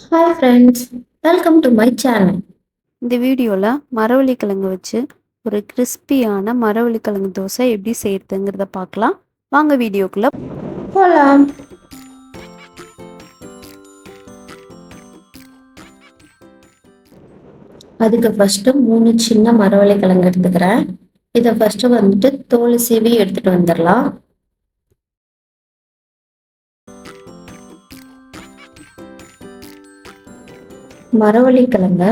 Hi friends, welcome to my channel. இந்த வீடியோவில் மரவள்ளிக்கிழங்கு வச்சு ஒரு கிறிஸ்பியான மரவள்ளிக்கிழங்கு தோசை எப்படி செய்யறதுங்கிறத பார்க்கலாம். வாங்க வீடியோக்குள்ளே போகலாம். அதுக்கு ஃபஸ்ட்டு 3 சின்ன மரவள்ளி கிழங்கு எடுத்துக்கிறேன். இதை ஃபஸ்ட்டு வந்துட்டு தோல் சீவி எடுத்துட்டு வந்துடலாம். மரவள்ளி கிழங்க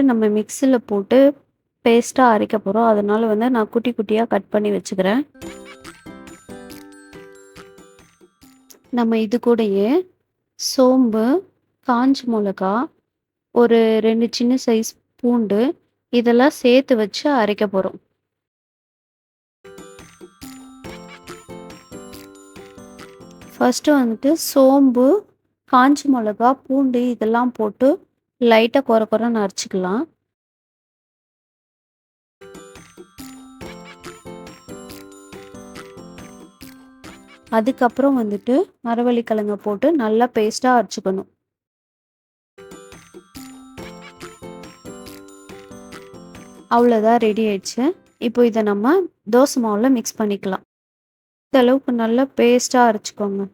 நம்ம மிக்சியில் போட்டு பேஸ்ட்டாக அரைக்க போகிறோம். அதனால நான் குட்டி குட்டியாக கட் பண்ணி வச்சுக்கிறேன். நம்ம இது கூடயே சோம்பு, காஞ்ச மிளகா, ஒரு 2 சின்ன சைஸ் பூண்டு இதெல்லாம் சேர்த்து வச்சு அரைக்க போகிறோம். ஃபஸ்ட்டு சோம்பு, காஞ்ச மிளகா, பூண்டு இதெல்லாம் போட்டு லைட்டாக கொர கொரன்னு அரைச்சிக்கலாம். அதுக்கப்புறம் மரவள்ளிக்கிழங்க போட்டு நல்லா பேஸ்ட்டாக அரைச்சிக்கணும். அவ்வளோதான், ரெடி ஆயிடுச்சு. இப்போ இதை நம்ம தோசை மாவில் மிக்ஸ் பண்ணிக்கலாம். இந்த அளவுக்கு நல்லா பேஸ்ட்டாக அரைச்சிக்கோங்க.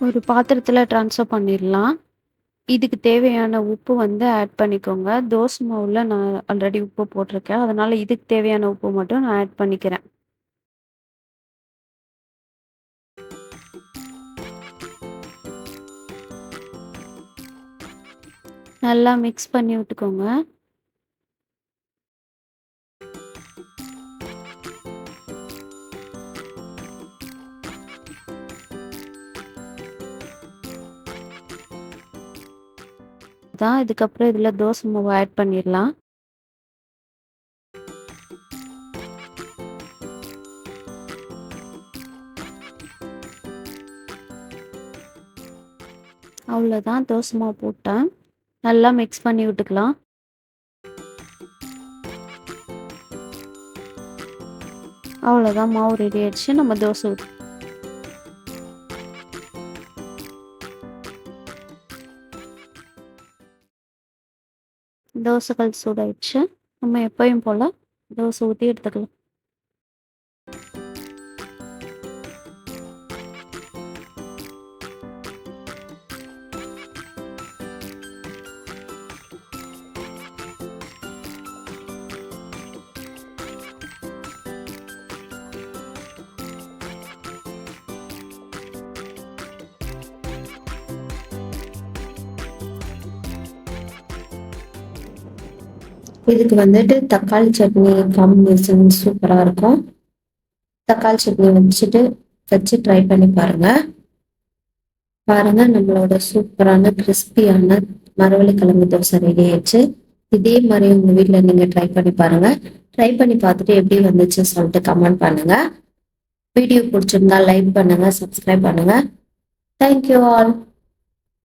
ஒரு பாத்திரத்தில் ட்ரான்ஸ்ஃபர் பண்ணிடலாம். இதுக்கு தேவையான உப்பு ஆட் பண்ணிக்கோங்க. தோசை மாவில் நான் ஆல்ரெடி உப்பு போட்டிருக்கேன், அதனால் இதுக்கு தேவையான உப்பு மட்டும் நான் ஆட் பண்ணிக்கிறேன். நல்லா மிக்ஸ் பண்ணி விட்டுக்கோங்க. இதுக்கப்புறம் இதில் தோசை மாவு ஆட் பண்ணிடலாம். அவ்வளோதான், தோசை மாவு போட்டேன். நல்லா மிக்ஸ் பண்ணி விட்டுக்கலாம். அவ்வளோதான், மாவு ரெடி ஆயிடுச்சு. நம்ம தோசை தோசைகள் சூடாயிடுச்சு. நம்ம எப்பயும் போல் தோசை ஊற்றி எடுத்துக்கலாம். இதுக்கு வந்துட்டு தக்காளி சட்னி காம்பினேஷன் சூப்பராக இருக்கும். தக்காளி சட்னி வச்சு ட்ரை பண்ணி பாருங்க. நம்மளோட சூப்பரான கிறிஸ்பியான மரவள்ளிக்கிழங்கு தோசை ரெடி ஆயிடுச்சு. இதே மாதிரி உங்க வீட்டில் நீங்கள் ட்ரை பண்ணி பாருங்க. ட்ரை பண்ணி பார்த்துட்டு எப்படி வந்துச்சு சொல்லிட்டு கமெண்ட் பண்ணுங்க. வீடியோ பிடிச்சிருந்தா லைக் பண்ணுங்க, சப்ஸ்கிரைப் பண்ணுங்க. Thank you all.